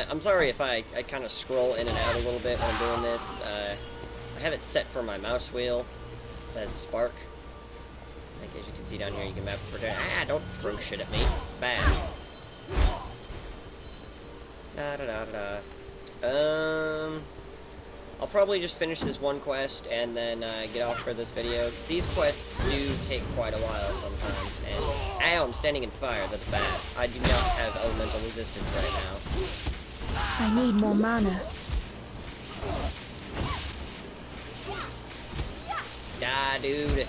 I'm sorry if I kind of scroll in and out a little bit when I'm doing this. I have it set for my mouse wheel as Spark. Like, as you can see down here, you can map it for... don't throw shit at me. Bad. I'll probably just finish this one quest and then get off for this video. These quests do take quite a while sometimes. And ow, I'm standing in fire. That's bad. I do not have elemental resistance right now. I need more mana. Die, dude.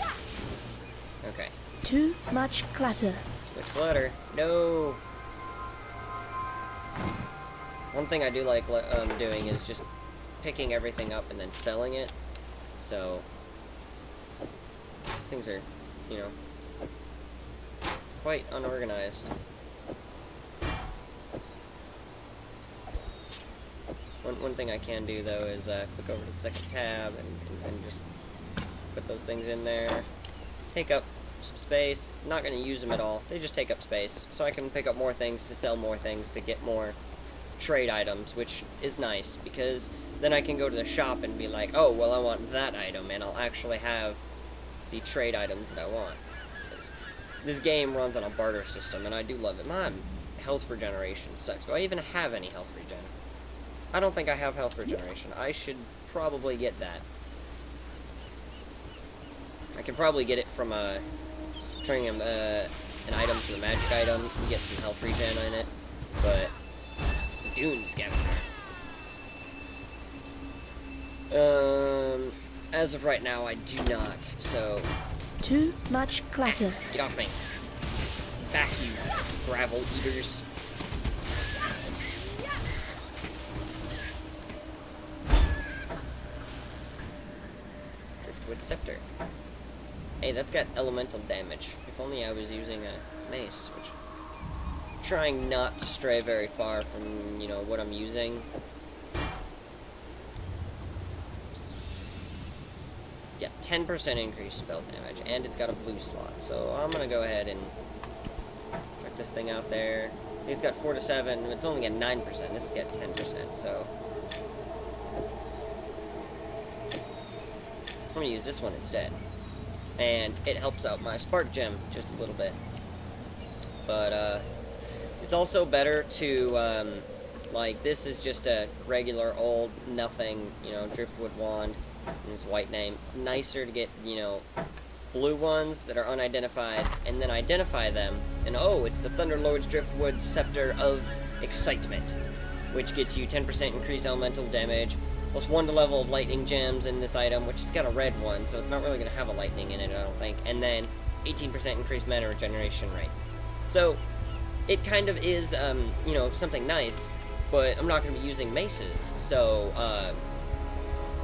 Okay. Too much clutter. Switch clutter. No. One thing I do like doing is just picking everything up and then selling it. So these things are, you know, quite unorganized. One thing I can do though is click over to the second tab and just put those things in there. Take up some space. Not going to use them at all. They just take up space. So I can pick up more things to sell more things to get more trade items, which is nice because then I can go to the shop and be like, oh, well, I want that item, and I'll actually have the trade items that I want. This game runs on a barter system, and I do love it. My health regeneration sucks. Do I even have any health regen? I don't think I have health regeneration. I should probably get that. I can probably get it from turning an item to the magic item and get some health regen in it, but Dune Scavenger. As of right now, I do not, so... Too much clutter. Get off me. Back, you gravel eaters. Driftwood Scepter. Hey, that's got elemental damage. If only I was using a mace, which... I'm trying not to stray very far from, you know, what I'm using. It's got 10% increased spell damage, and it's got a blue slot. So I'm gonna go ahead and check this thing out there. It's got 4 to 7, it's only got 9%. This has got 10%, so... I'm gonna use this one instead. And it helps out my spark gem just a little bit. But, it's also better to, like, this is just a regular old nothing, you know, driftwood wand, and its white name. It's nicer to get, you know, blue ones that are unidentified, and then identify them, and oh, it's the Thunderlord's Driftwood Scepter of Excitement, which gets you 10% increased elemental damage, plus 1 to level of lightning gems in this item, which has got a red one, so it's not really going to have a lightning in it, I don't think, and then 18% increased mana regeneration rate. So, it kind of is, you know, something nice, but I'm not going to be using maces, so,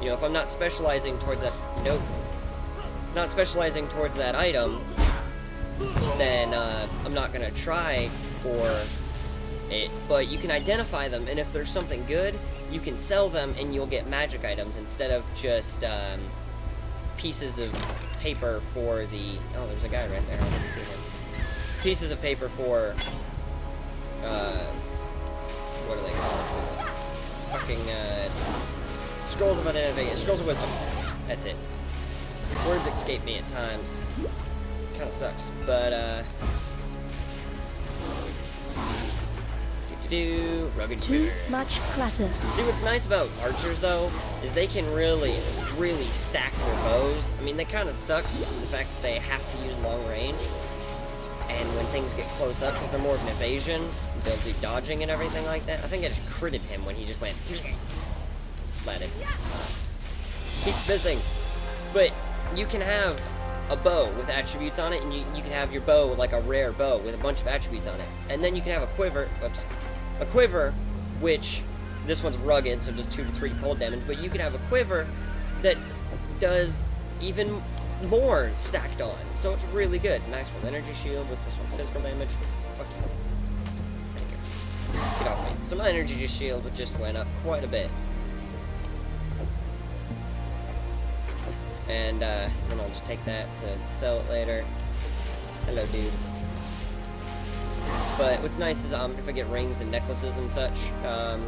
you know, if I'm not specializing towards that, not specializing towards that item, then, I'm not going to try for it, but you can identify them, and if there's something good, you can sell them, and you'll get magic items instead of just, pieces of paper for the, oh, there's a guy right there, I didn't see him. Pieces of paper for, what do they call it? Fucking, scrolls of identification, scrolls of wisdom. That's it. Words escape me at times. Kinda sucks, but, rugged Too quiver. much clutter. See, what's nice about archers, though, is they can really stack their bows. I mean, they kind of suck, the fact that they have to use long range. And when things get close up, because they're more of an evasion, they'll do dodging and everything like that. I think I just critted him when he just went... splatted. Keep fizzing. But you can have a bow with attributes on it, and you can have your bow like a rare bow with a bunch of attributes on it. And then you can have a quiver... Whoops. A quiver, which... This one's rugged, so it does 2 to 3 cold damage, but you can have a quiver that does even more stacked on. So it's really good. Maximum energy shield. What's this one? Physical damage. Fuck you. Thank you. Get off me. So my energy shield just went up quite a bit. And then I'll just take that to sell it later. Hello, dude. But what's nice is if I get rings and necklaces and such, I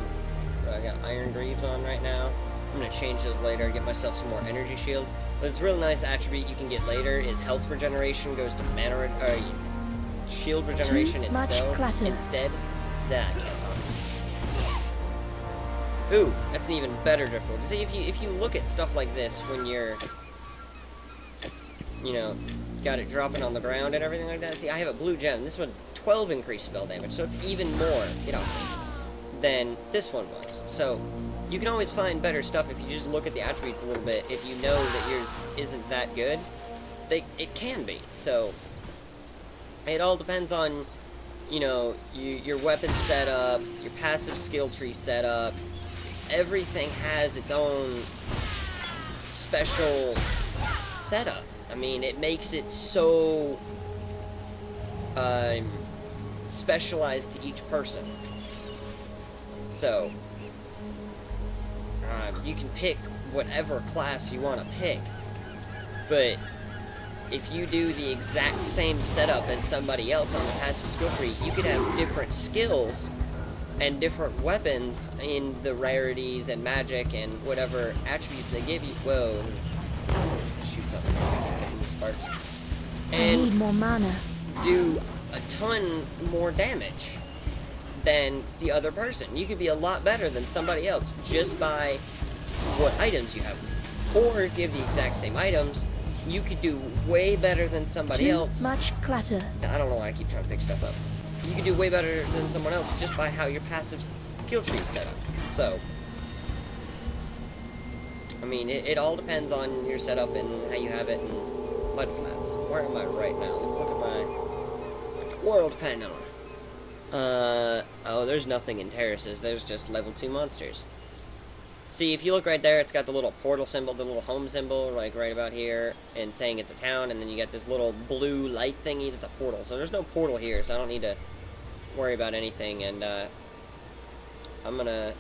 got iron greaves on right now. I'm gonna change those later, get myself some more energy shield. But it's a real nice attribute you can get later is health regeneration goes to mana, shield regeneration instead. That. Ooh, that's an even better driftwood. See, if you look at stuff like this when you're, you know, got it dropping on the ground and everything like that. See, I have a blue gem. This one 12 increased spell damage, so it's even more, get off me, than this one was. So you can always find better stuff if you just look at the attributes a little bit. If you know that yours isn't that good, it can be. So it all depends on, you know, your weapon setup, your passive skill tree setup. Everything has its own special setup. I mean, it makes it so specialized to each person. So you can pick whatever class you want to pick, but if you do the exact same setup as somebody else on the passive skill tree, you could have different skills and different weapons in the rarities and magic and whatever attributes they give you. Whoa, shoot something. Sparks. And I need more mana. do a ton more damage than the other person. You could be a lot better than somebody else just by what items you have. Or if you have the exact same items, you could do way better than somebody else. Too much clatter. I don't know why I keep trying to pick stuff up. You could do way better than someone else just by how your passive skill tree is set up. So, I mean, it all depends on your setup and how you have it in Mudflats. Where am I right now? Let's look at my world panel. Oh, there's nothing in terraces. There's just level 2 monsters. See, if you look right there, it's got the little portal symbol, the little home symbol, like right about here, and saying it's a town, and then you got this little blue light thingy that's a portal. So there's no portal here, so I don't need to worry about anything, and, I'm gonna...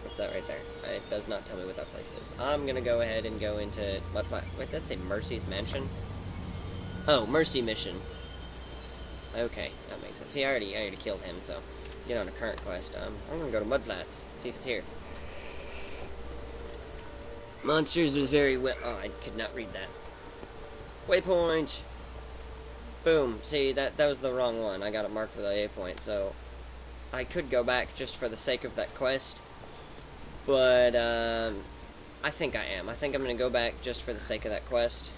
What's that right there? It does not tell me what that place is. I'm gonna go ahead and go into... Wait, that's a Mercy's Mansion? Oh, Mercy Mission. Okay, that makes sense. See, I already killed him, so... Get on a current quest. I'm gonna go to Mudflats, see if it's here. Monsters was very well... Oh, I could not read that. Waypoint! Boom. See, that was the wrong one. I got it marked with a waypoint, so... I could go back just for the sake of that quest. But, I think I am. I think I'm gonna go back just for the sake of that quest.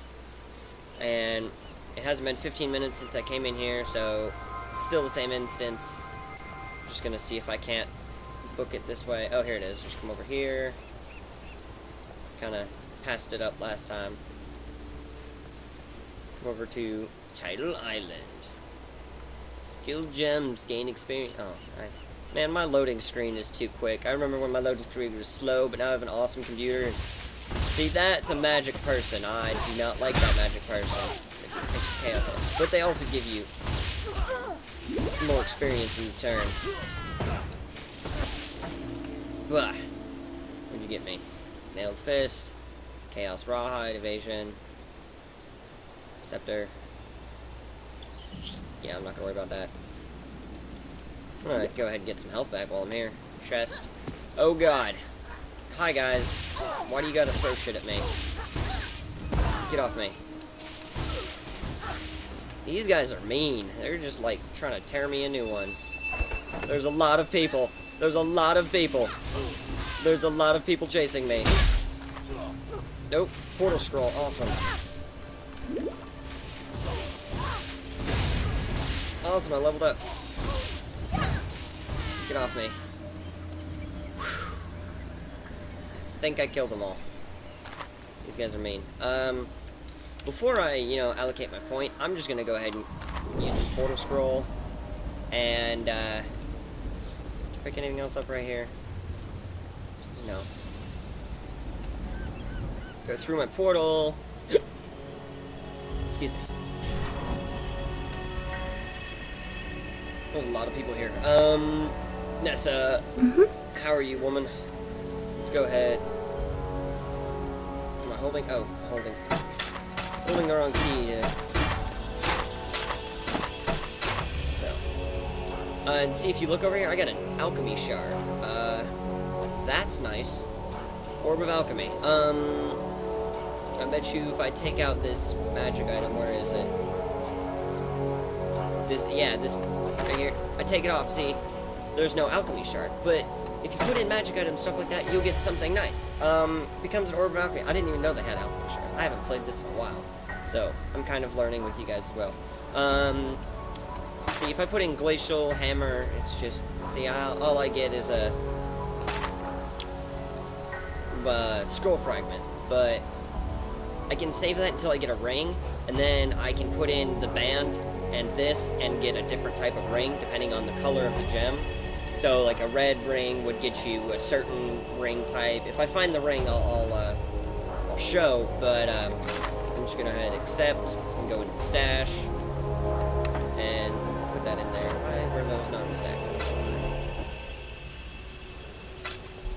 And it hasn't been 15 minutes since I came in here, so... It's still the same instance. Just gonna see if I can't book it this way. Oh, here it is. Just come over here. Kind of passed it up last time. Come over to Tidal Island. Skill gems gain experience. Oh, man, my loading screen is too quick. I remember when my loading screen was slow, but now I have an awesome computer. See, that's a magic person. I do not like that magic person. It makes chaos. But they also give you more experience in return. Bah. What'd you get me? Nailed Fist, Chaos Rawhide, Evasion, Scepter. Yeah, I'm not gonna worry about that. Alright, go ahead and get some health back while I'm here. Chest. Oh god. Hi guys. Why do you gotta throw shit at me? Get off me. These guys are mean. They're just like trying to tear me a new one. There's a lot of people. There's a lot of people. There's a lot of people chasing me. Nope. Portal scroll. Awesome. Awesome. I leveled up. Get off me. I think I killed them all. These guys are mean. Before I, allocate my point, I'm just gonna go ahead and use this portal scroll. And, pick anything else up right here? No. Go through my portal. Excuse me. There's a lot of people here. Nessa. How are you, woman? Let's go ahead. Am I holding? Oh, holding. Holding the wrong key. So. And see, if you look over here, I got an alchemy shard. That's nice. Orb of alchemy. I bet you if I take out this magic item, where is it? This right here. I take it off, see? There's no alchemy shard. But if you put in magic items, stuff like that, you'll get something nice. Becomes an orb of alchemy. I didn't even know they had alchemy shards. I haven't played this in a while. So, I'm kind of learning with you guys as well. See, if I put in glacial hammer, it's just, see, all I get is a scroll fragment. But I can save that until I get a ring, and then I can put in the band and this and get a different type of ring depending on the color of the gem. So like a red ring would get you a certain ring type. If I find the ring, I'll show, but I'm just gonna go ahead and accept and go into the stash and put that in there. Why were those not stacked?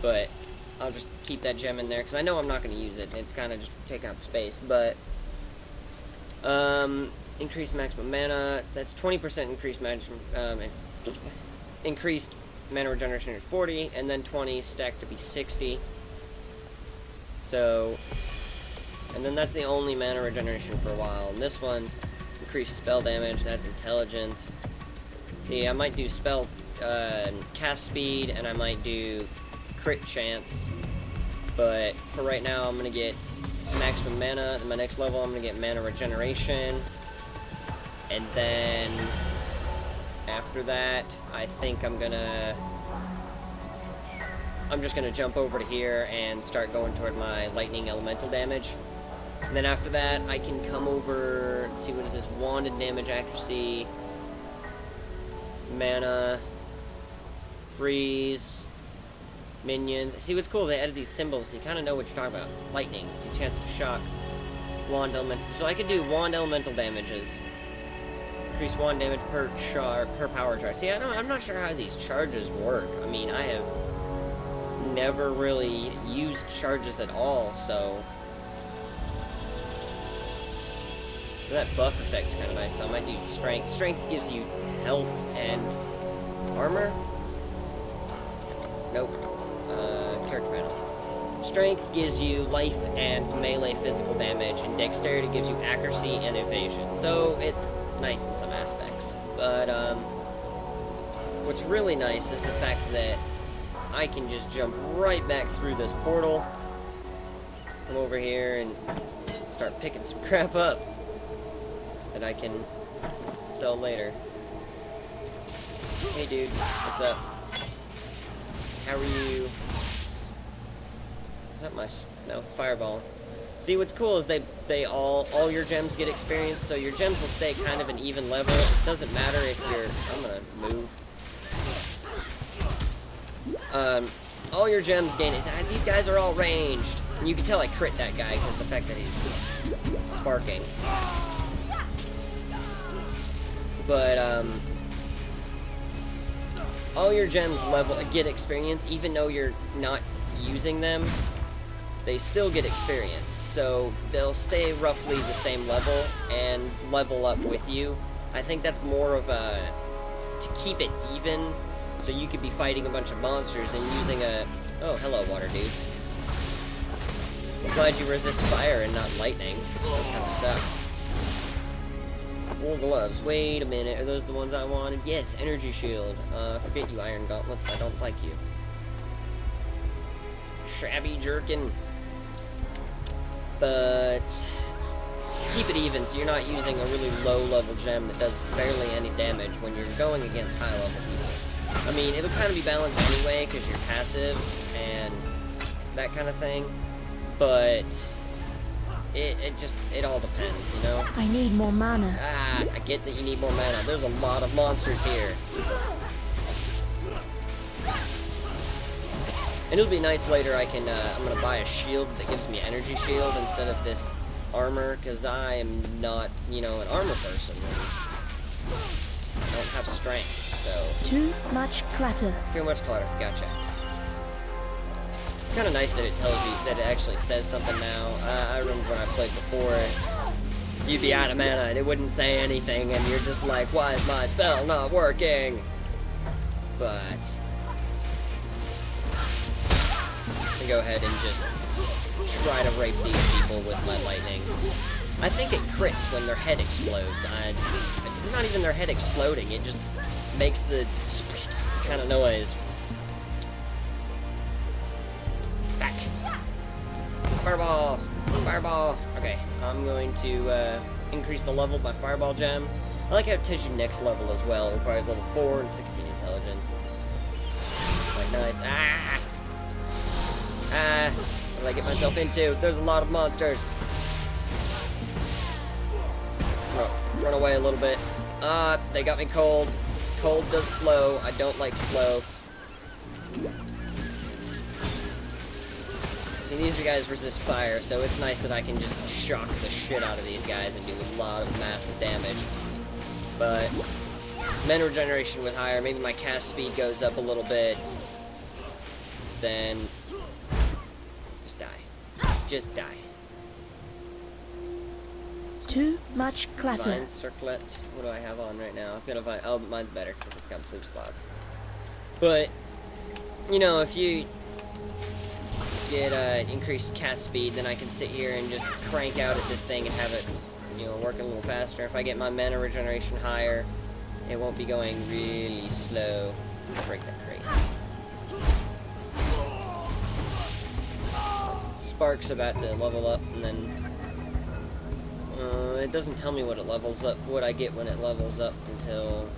But I'll just keep that gem in there because I know I'm not going to use it. It's kind of just taking up space. But increased maximum mana. That's 20% increased increased mana regeneration at 40, and then 20 stacked to be 60. So, and then that's the only mana regeneration for a while. And this one's increased spell damage. That's intelligence. See, I might do spell cast speed, and I might do crit chance. But for right now, I'm going to get maximum mana. In my next level, I'm going to get mana regeneration. And then after that, I think I'm just going to jump over to here and start going toward my lightning elemental damage. And then after that, I can come over, let's see, what is this? Wanded damage accuracy, mana, freeze, minions. See, what's cool, they added these symbols, so you kind of know what you're talking about. Lightning, see, chance to shock, wand elemental. So I could do wand elemental damages. Increase wand damage per power charge. See, I'm not sure how these charges work. I mean, I have never really used charges at all, so that buff effect's kind of nice. So I might do strength. Strength gives you health and armor. Nope. Character panel. Strength gives you life and melee physical damage, and dexterity gives you accuracy and evasion. So it's nice in some aspects. But what's really nice is the fact that I can just jump right back through this portal, come over here and start picking some crap up that I can sell later. Hey dude, what's up? How are you? Not my, no, fireball. See, what's cool is they all your gems get experience, so your gems will stay kind of an even level. It doesn't matter if you're, I'm gonna move. All your gems gain it. These guys are all ranged. And you can tell I crit that guy because the fact that he's sparking. But, all your gems get experience, even though you're not using them, they still get experience. So they'll stay roughly the same level and level up with you. I think that's more of a, to keep it even, so you could be fighting a bunch of monsters and using a, oh, hello, water dudes. I'm glad you resist fire and not lightning. That kind of stuff. Wool gloves. Wait a minute. Are those the ones I wanted? Yes, energy shield. Forget you, iron gauntlets. I don't like you. Shabby jerkin. But keep it even so you're not using a really low level gem that does barely any damage when you're going against high level people. I mean, it'll kind of be balanced anyway because you're passives and that kind of thing. But it all depends, you know? I need more mana. Ah, I get that you need more mana. There's a lot of monsters here. And it'll be nice later, I'm gonna buy a shield that gives me energy shield instead of this armor, because I am not, you know, an armor person. I don't have strength, so... Too much clutter. Too much clutter, gotcha. It's kind of nice that it tells you, that it actually says something now. I remember when I played before, you'd be out of mana and it wouldn't say anything, and you're just like, why is my spell not working? but I'm gonna go ahead and just try to rape these people with my lightning. I think it crits when their head explodes. It's not even their head exploding, it just makes the kind of noise. Back. Fireball! Fireball! Okay, I'm going to increase the level by Fireball Gem. I like how it tells you next level as well. It requires level 4 and 16 intelligence. It's quite nice. Ah! Ah! What did I get myself into? There's a lot of monsters. Run away a little bit. They got me cold. Cold does slow. I don't like slow. See, these guys resist fire, so it's nice that I can just shock the shit out of these guys and do a lot of massive damage. But mana regeneration with higher, maybe my cast speed goes up a little bit. Then just die. Just die. Too much clatter. Vine circlet. What do I have on right now? I've got a vine. Oh, mine's better because it's got blue slots. But you know, if you get increased cast speed, then I can sit here and just crank out at this thing and have it, you know, work a little faster. If I get my mana regeneration higher, it won't be going really slow. Break that crate. Spark's about to level up, and then it doesn't tell me what it levels up, what I get when it levels up until,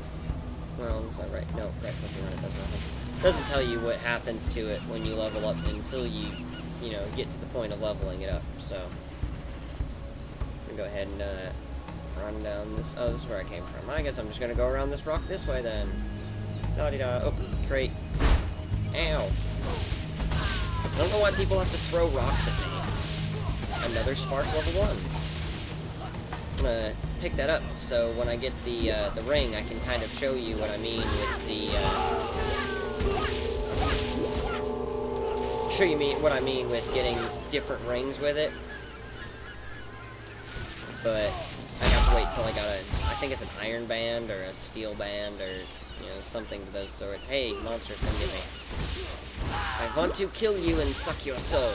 well, is that right? No, right clicking on it does nothing. It doesn't tell you what happens to it when you level up until you know, get to the point of leveling it up. So I'm gonna go ahead and run down this. Oh, this is where I came from. I guess I'm just gonna go around this rock this way then. Da-de-da. Oh, crate. Ow. I don't know why people have to throw rocks at me. Another spark level 1. I'm gonna pick that up, so when I get the ring, I can kind of show you what I mean with the, what I mean with getting different rings with it. But I have to wait till I got I think it's an iron band or a steel band or, you know, something to those sorts. Hey, monsters, come get me. I want to kill you and suck your soul.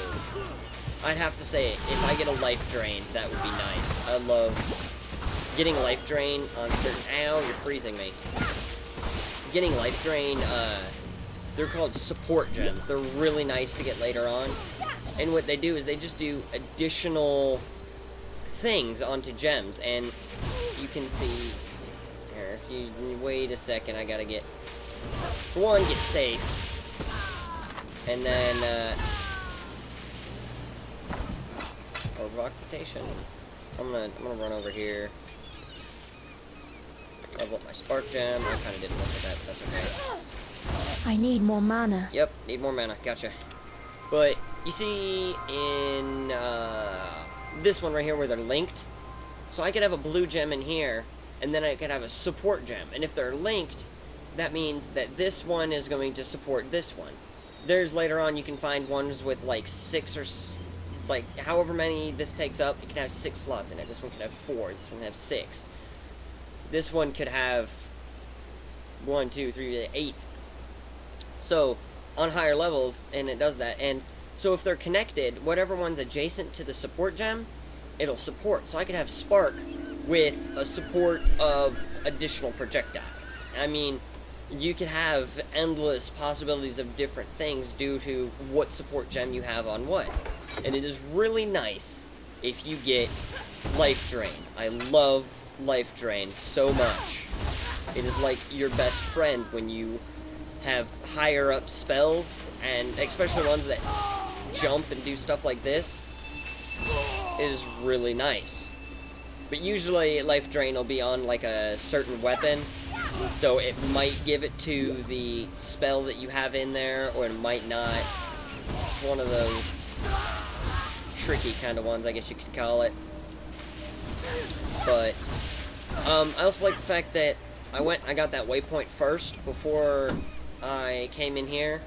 I'd have to say, if I get a life drain, that would be nice. I love getting life drain on certain... Ow, you're freezing me. Getting life drain, they're called support gems. They're really nice to get later on. And what they do is they just do additional things onto gems. And you can see... Here, if you wait a second, I gotta get... One, get safe. And then, Provocation. I'm gonna run over here. Level up my spark gem. I kinda didn't look at that, but that's okay. I need more mana. Yep, need more mana. Gotcha. But you see in this one right here where they're linked. So I could have a blue gem in here, and then I could have a support gem. And if they're linked, that means that this one is going to support this one. There's later on you can find ones with like 6 or like however many this takes up. It can have 6 slots in it. This one can have 4. This one can have 6. This one could have 1, 2, 3, 8. So on higher levels, and it does that. And so if they're connected, whatever one's adjacent to the support gem, it'll support. So I could have spark with a support of additional projectiles. I mean, you could have endless possibilities of different things due to what support gem you have on what. And it is really nice if you get life drain. I love life drain so much. It is like your best friend when you have higher up spells, and especially ones that jump and do stuff like this. It is really nice. But usually life drain will be on like a certain weapon, so it might give it to the spell that you have in there, or it might not. It's one of those tricky kind of ones, I guess you could call it. But I also like the fact that I got that waypoint first before I came in here,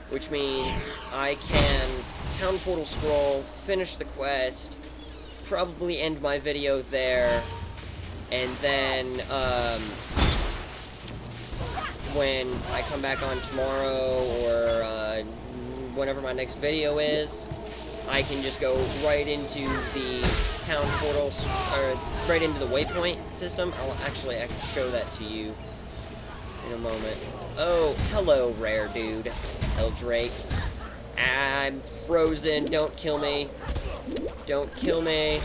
which means I can town portal scroll, finish the quest, probably end my video there, and then when I come back on tomorrow or whenever my next video is, I can just go right into the town portals, or right into the waypoint system. I can show that to you in a moment. Oh, hello, rare dude. Eldrake. I'm frozen. Don't kill me. Don't kill me.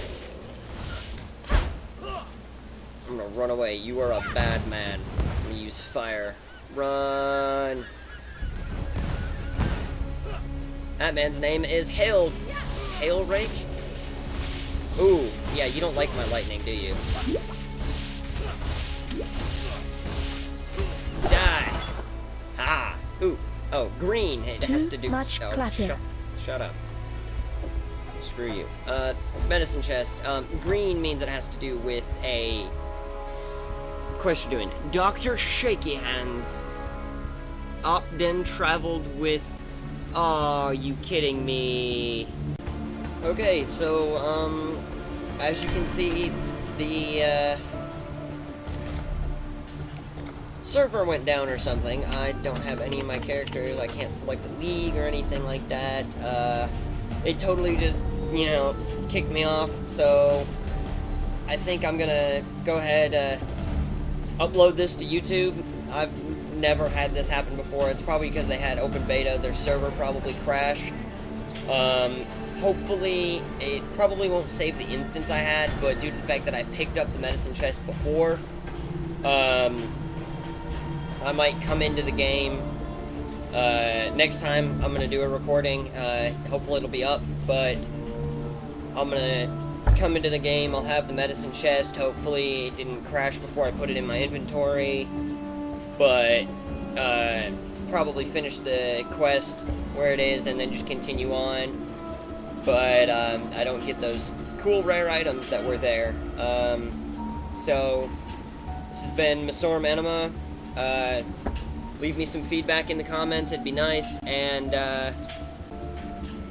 I'm gonna run away. You are a bad man. I'm gonna use fire. Run. That man's name is Hailrake? Ooh, yeah, you don't like my lightning, do you? Die! Ha! Ooh, oh, green. It has to do... much oh, clutter. Shut up. Screw you. Medicine chest. Green means it has to do with a... Question doing. Dr. Shaky Hands. Opden traveled with... Aw, you kidding me? Okay, so, as you can see, the, server went down or something. I don't have any of my characters. I can't select a league or anything like that. It totally just, you know, kicked me off, so I think I'm gonna go ahead, upload this to YouTube. I've never had this happen before. It's probably because they had open beta. Their server probably crashed. Hopefully, it probably won't save the instance I had, but due to the fact that I picked up the medicine chest before, I might come into the game. Next time, I'm going to do a recording. Hopefully it'll be up, but I'm going to come into the game. I'll have the medicine chest. Hopefully it didn't crash before I put it in my inventory, but probably finish the quest where it is and then just continue on. But I don't get those cool rare items that were there. So this has been Messorem Anima. Leave me some feedback in the comments, it'd be nice, and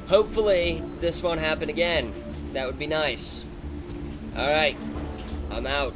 hopefully this won't happen again. That would be nice. Alright, I'm out.